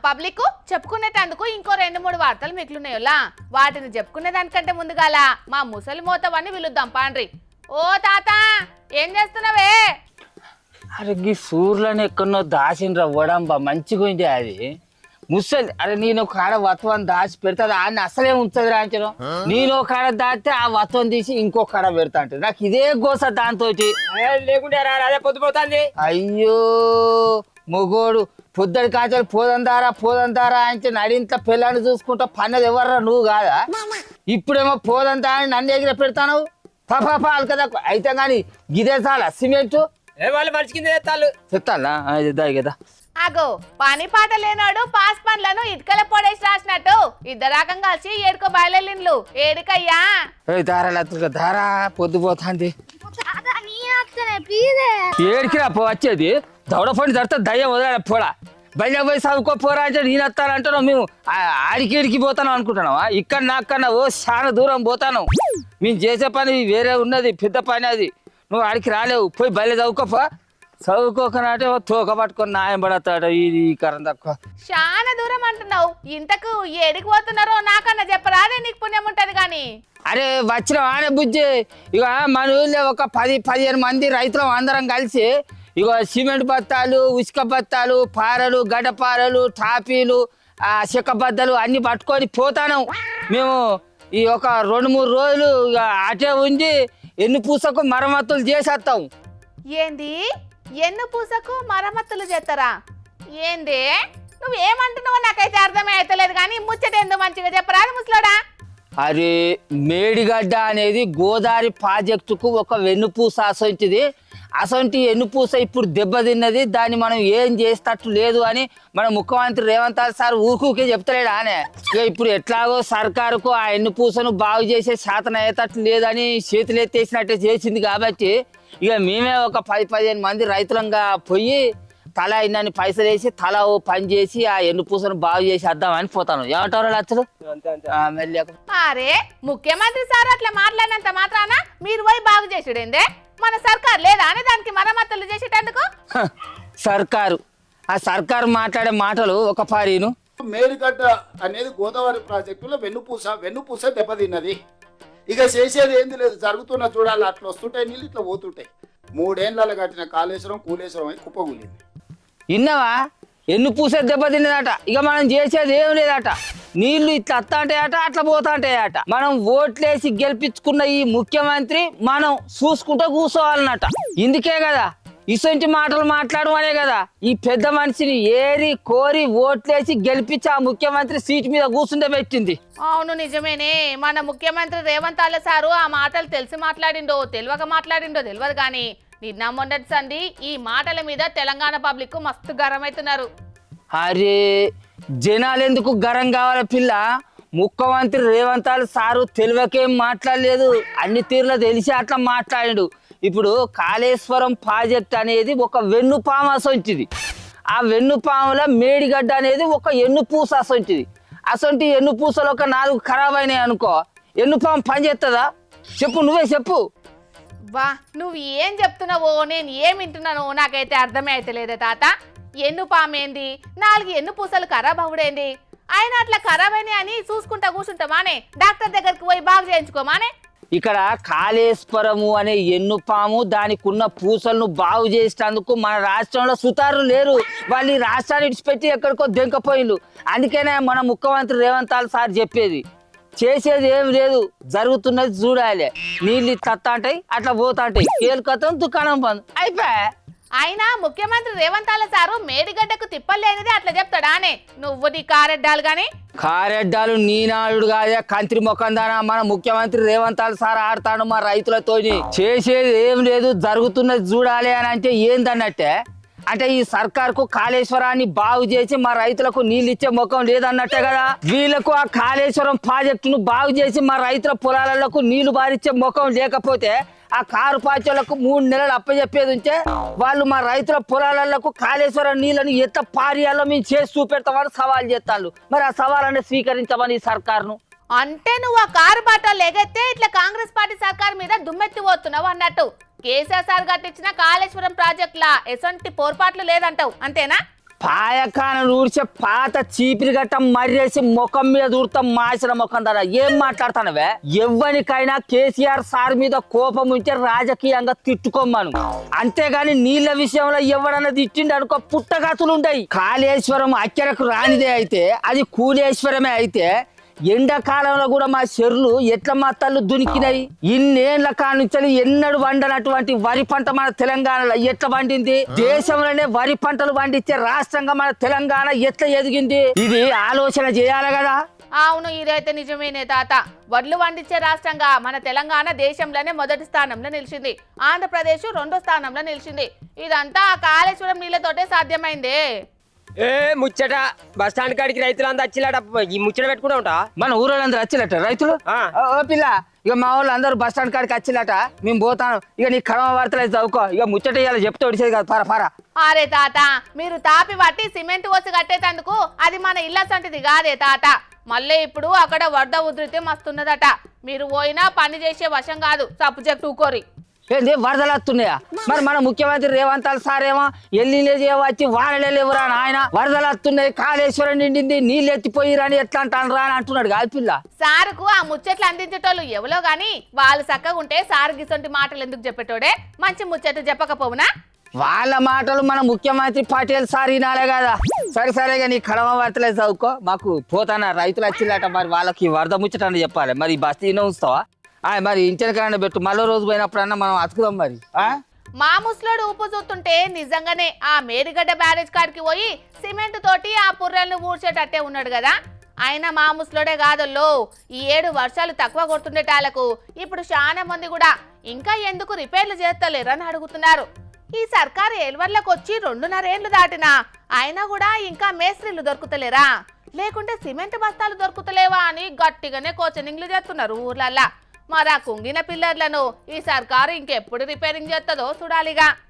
Public చెప్పుకునేటందుకు ఇంకో 2-3 వార్తలు మిగిలినాయోలా వాటిని చెప్పుకునే దానికంటే ముందుగాల మా ముసలి మోతవన్నీ పిలుద్దాం పాండ్రి. ఓ తాత ఏం చేస్తున్నావే? అరే గీ సూర్యులను ఎక్కడో దాచిండ్రా వడంబా మంచిగా ఉంది అది ముసలి. అరే నేను కాడ వత్వాన్ని దాచి పెడతా ఆయన అసలే ఉంచదు రాంచను. నేను కాడ దాచితే ఆ వత్వం తీసి ఇంకో కాడ పెడతా అంటే నాకు ఇదే గోస దాంతో లేకుంటే అదే పొద్దుపోతుంది. అయ్యో మొగోడు పొద్దుడి కాంచాలు పోదందారా అంటే నడింత పిల్లని చూసుకుంటా పన్నది ఎవర్రా నువ్వు కాదా? ఇప్పుడేమో పోదంతా అని నన్ను ఎగిర పెడతాను పాపా కదా. అయితే కానీ గిదే చాలా సిమెంట్ వాళ్ళు మంచి కింద తెత్తాలు చెప్తానా కదా. అగో పని పాట లేనాడు పాస్ పనులను ఇటుకల పొడేసి రాసినట్టు ఇద్దరు రకం కలిసి ఏడుకో బయలుదేరిండ్లు. ఏడుకయ్యా దారా పొద్దుపోతాంది ఏడికిరా పో వచ్చేది దౌడ పండి జరుగుతా దయ్యం వదల పోడా బయట పోయి చదువుకో పోరా అంటే నేను వస్తానంటున్నావు. మేము ఆడికి పోతాను అనుకుంటున్నావా? ఇక్కడ నాకన్నా ఓ చాలా దూరం పోతాను. మేము చేసే పని వేరే ఉన్నది పెద్ద పని అది. నువ్వు ఆడికి రాలేవు పోయి బయట చదువుకోపా. చదువుకోకనంటే తోక పట్టుకొని నాయం పడతాడు ఇది కరం తక్కువ. చాలా దూరం అంటున్నావు ఇంతకు ఏడికి పోతున్నారో నాకన్నా చెప్పరాదే నీకు పుణ్యం ఉంటది గాని. అరే వచ్చిన ఆనే బుజ్జి ఇక మన ఊళ్ళో ఒక 10-15 మంది రైతులం అందరం కలిసి ఇక సిమెంట్ బత్తాలు ఉసుక బత్తాలు పారలు గడ్డపారలు టాపీలు చెక్క బద్దలు అన్ని పట్టుకొని పోతాను. మేము ఈ ఒక 2-3 రోజులు ఇక అటే ఉండి ఎన్ని పూసకు మరమ్మతులు చేసేస్తాం. ఏంది ఎన్ను పూసకు మరమ్మతులు చేస్తారా? ఏంది నువ్వేమంటున్నావో నాకైతే అర్థమే అవుతలేదు కానీ ముచ్చట ఎందు మంచిగా చెప్పరాదు ముసలోడా. అరే మేడిగడ్డ అనేది గోదావరి ప్రాజెక్టుకు ఒక వెన్నుపూస అసొంటిది. అసొంటి ఎన్నుపూస ఇప్పుడు దెబ్బతిన్నది. దాన్ని మనం ఏం చేసేటట్టు లేదు అని మన ముఖ్యమంత్రి రేవంత్ సార్ ఊరికే చెప్తలేడు ఆనే. ఇక ఇప్పుడు ఎట్లాగో సర్కారుకు ఆ ఎన్నుపూసను బాగు చేసే శాతం అయ్యేటట్టు లేదని చేతులు ఎత్తేసినట్టే చేసింది. కాబట్టి ఇక మేమే ఒక 10-15 మంది రైతులంగా పోయి తల ఇన్ని పైసలు వేసి తల ఓ పని చేసి ఆ ఎన్నుపూసను బాగు చేసి వద్దామని పోతాను. ఏమంటారు లచ్చలు? అరే ముఖ్యమంత్రి సార్ అట్లా మాట్లాడినంత మాత్రాన మీరు పోయి బాగు చేసాడేందే? మన సర్కార్ లేదా అని దానికి మరమ్మతులు చేసేటందుకు? సర్కారు ఆ సర్కారు మాట్లాడే మాటలు ఒక పారీను. మేడిగడ్డ అనేది గోదావరి ప్రాజెక్టులో వెన్నుపూస దెబ్బతిన్నది. ఇక చేసేది ఏంది లేదు, జరుగుతున్న చూడాలి. అట్లా వస్తుంటాయి నీళ్ళు ఇట్లా పోతుంటాయి. 3 ఏళ్ళ కట్టిన కాళేశ్వరం కూలేశ్వరం అని కుప్పగూలింది. విన్నావా? ఎన్నుపూసే దెబ్బతిన్నదట. ఇక మనం చేసేది ఏం లేదట. నీళ్లు ఇట్లా వస్తా ఉంటాయట అట్లా పోతా ఉంటాయట. మనం ఓట్లేసి గెలిపించుకున్న ఈ ముఖ్యమంత్రి మనం చూసుకుంటూ కూర్చోవాలన్నట. ఇందుకే కదా ఇసొంటి మాటలు మాట్లాడమనే కదా ఈ పెద్ద మనిషిని ఏరి కోరి ఓట్లేసి గెలిపించి ఆ ముఖ్యమంత్రి సీట్ మీద కూర్చుంటే పెట్టింది. అవును నిజమేనే. మన ముఖ్యమంత్రి రేవంత్ సారు ఆ మాటలు తెలిసి మాట్లాడిండో తెలియక మాట్లాడిండో తెలియదు కానీ నిన్న మొన్నటి సంది ఈ మాటల మీద తెలంగాణ పబ్లిక్ మస్తు గరం అవుతున్నారు. అరే జనాలు ఎందుకు గరం కావాలి పిల్ల? ముఖ్యమంత్రి రేవంత్ సారు తెలివకేం మాట్లాడలేదు. అన్ని తీరులో తెలిసి అట్లా మాట్లాడిండు. ఇప్పుడు కాళేశ్వరం ప్రాజెక్ట్ అనేది ఒక వెన్నుపాము అసొంటిది. ఆ వెన్నుపాములో మేడిగడ్డ అనేది ఒక ఎన్నుపూస అసొంటిది. అసొంటి ఎన్నుపూసలు ఒక 4 ఖరాబ్ అయినాయి అనుకో, ఎన్నుపాము పని చేస్తుందా? చెప్పు, నువ్వే చెప్పు. వా నువ్వు ఏం చెప్తున్నావో నేను ఏం వింటున్నానో నాకైతే అర్థమే అయితే లేదే తాత. ఎన్ను పామేంది 4 ఎన్ను పూసలు ఖరాబ్ అవుడేంది? ఆయన అట్లా ఖరాబ్ అయినాయి అని చూసుకుంటా కూర్చుంటామానే? డాక్టర్ దగ్గరికి పోయి బాగు చేయించుకోమానే? ఇక్కడ కాళేశ్వరము అనే ఎన్నుపాము దానికి ఉన్న పూసలను బాగు చేసేందుకు మన రాష్ట్రంలో సుతారులు లేరు. వాళ్ళు ఈ రాష్ట్రాన్ని విడిచిపెట్టి ఎక్కడికో దెంకపోయిండు. అందుకనే మన ముఖ్యమంత్రి రేవంత్ సార్ చెప్పేది చేసేది ఏం లేదు, జరుగుతున్నది చూడాలి. నీళ్ళు తత్తా ఉంటాయి అట్లా పోతా ఉంటాయి. కేలుకతం దుకాణం బంద్ అయిపోయా. అయినా ముఖ్యమంత్రి రేవంత్ సారు మేడిగడ్డకు తిప్పలేనిది అట్లా చెప్తాడానే? నువ్వు నీ కారెడ్డాలు గాని కారెడ్డాలు నీనాడు కాదే కంత్రి మొక్కందానా. మన ముఖ్యమంత్రి రేవంత్ సార్ ఆడతాడు మా రైతులతోని. చేసేది ఏం లేదు, జరుగుతున్నది చూడాలి అని అంటే ఏందన్నట్టే? అంటే ఈ సర్కార్కు కాళేశ్వరాన్ని బాగు చేసి మా రైతులకు నీళ్ళు ఇచ్చే ముఖం లేదన్నట్టే కదా. వీళ్ళకు ఆ కాళేశ్వరం ప్రాజెక్టును బాగు చేసి మా రైతుల పొలాలకు నీళ్లు బారిచ్చే ముఖం లేకపోతే ఆ కారు పాచోళ్లకు 3 నెలలు అప్పచెప్పేది ఉంటే వాళ్ళు మా రైతుల పొలాలకు కాళేశ్వరం నీళ్ళని ఎంత పారియాలో మేము చేసి చూపెడతామని సవాల్ చేస్తాను. మరి ఆ సవాళ్ళని స్వీకరించమని ఈ సర్కారును. అంటే నువ్వు ఆ కారు బాటలు ఎగెత్తే ఇట్లా కాంగ్రెస్ పార్టీ సర్కార్ మీద దుమ్మెత్తి పోతున్నావు అన్నట్టు. కేసీఆర్ సార్ కట్టించిన కాళేశ్వరం ప్రాజెక్టులా ఎసంటి పొరపాట్లు లేదంటావు అంతేనా? పాయకాన ఊడ్చే పాత చీపిరి గట్ట మర్రేసి ముఖం మీద దూడతాం మాసిన ముఖం ధర ఏం మాట్లాడుతానవే? ఎవ్వనికైనా కేసీఆర్ సార్ మీద కోపం ఉంటే రాజకీయంగా తిట్టుకోమను, అంతేగాని నీళ్ళ విషయంలో ఎవడన్నా తిట్టిండు అనుకో పుట్టగతులు ఉంటాయి. కాళేశ్వరం అక్కరకు రానిదే అయితే అది కూలేశ్వరమే అయితే ఎండాకాలంలో కూడా మా చెర్లు ఎట్లా మా తల్లు దునికినాయి. ఇన్నేళ్ల కానుంచి ఎన్నడు వండనటువంటి వరి పంట మన తెలంగాణలో ఎట్లా పండింది? దేశంలోనే వరి పంటలు పండించే రాష్ట్రంగా మన తెలంగాణ ఎట్లా ఎదిగింది? ఇది ఆలోచన చేయాలి కదా. అవును, ఇదైతే నిజమేనే తాత. వడ్లు పండించే రాష్ట్రంగా మన తెలంగాణ దేశంలోనే మొదటి స్థానంలో నిలిచింది. ఆంధ్రప్రదేశ్ 2వ స్థానంలో నిలిచింది. ఇదంతా ఆ కాళేశ్వరం నీళ్లతోటే సాధ్యమైందే. ఏ ముచ్చట బస్ స్టాండ్ కాడికి రైతులు అంతా వచ్చిలాట ఈ ముచ్చట పెట్టుకుంటా ఉంటా. మన ఊరోళ్ళందరూ వచ్చిలట రైతులు. ఓ పిల్ల, ఇక మా వాళ్ళు అందరూ బస్ స్టాండ్ కాడికి వచ్చిలట, మేము పోతాను. ఇక నీ కడమ వార్తలు చదువుకో, ఇక ముచ్చట ఇవ్వాలి చెప్తే ఒడిసేది కాదు. పారా పారా. అరే తాత, మీరు తాపి పట్టి సిమెంట్ పోసి కట్టేటందుకు అది మన ఇళ్ళ సంటిది కాదే తాత. మళ్ళీ ఇప్పుడు అక్కడ వరద ఉధృతి మస్తున్నదట. మీరు పోయినా పని చేసే వశం కాదు, సబ్జెక్ట్ ఊకోరి. ఏంది వరదలు వస్తున్నాయా? మరి మన ముఖ్యమంత్రి రేవంత్ సార్ ఏమో ఎల్లినే వచ్చి వానలే లేవురా ఆయన, వరదలు వస్తున్నాయి, కాళేశ్వరం నిండింది, నీళ్ళు ఎత్తిపోయిరని ఎట్లా అంటాను రా అని అంటున్నాడు కాదు పిల్ల. సారుకు ఆ ముచ్చట్లు అందించేటోళ్ళు ఎవరో గాని వాళ్ళు చక్కగా ఉంటే సారు గిసొంటి మాటలు ఎందుకు చెప్పేటోడే? మంచి ముచ్చట్లు చెప్పకపోవునా? వాళ్ళ మాటలు మన ముఖ్యమంత్రి పటేల్ సార్ వినాలే కదా. సరే సరేగా నీ కడమ వార్తలే చదువుకో. మాకు పోతానా రైతులు వచ్చిల్లట, మరి వాళ్ళకి వరద ముచ్చటని చెప్పాలి. మరి ఈ బస్తీ ఉంచుతావా? మరి ఇంటికన్నా పెట్టు, మళ్ళీ రోజు పోయినప్పుడన్నా మనం అతుకుదాం మరి. మా ముసలోడు ఉప్పు చూస్తుంటే నిజంగానే ఆ మేడిగడ్డ బ్యారేజ్ కాడికి పోయి సిమెంట్ తోటి ఆ పుర్రెలను ఊడ్చేటట్టే ఉన్నాడు కదా. అయినా మా ముసలోడే కాదల్లో, ఈ 7 వర్షాలు తక్కువ కొడుతుండేటాలకు ఇప్పుడు చాలా మంది కూడా ఇంకా ఎందుకు రిపేర్లు చేస్తలేరని అడుగుతున్నారు. ఈ సర్కారు ఏల్వర్లకు వచ్చి 2.5 ఏళ్లు దాటినా అయినా కూడా ఇంకా మేస్త్రీలు దొరుకుతలేరా, లేకుంటే సిమెంట్ బస్తాలు దొరుకుతలేవా అని గట్టిగానే కోచనింగ్లు చేస్తున్నారు ఊర్లల్లా. మరి ఆ కుంగిన పిల్లర్లను ఈ సర్కారు ఇంకెప్పుడు రిపేరింగ్ చేస్తుందో చూడాలిగా.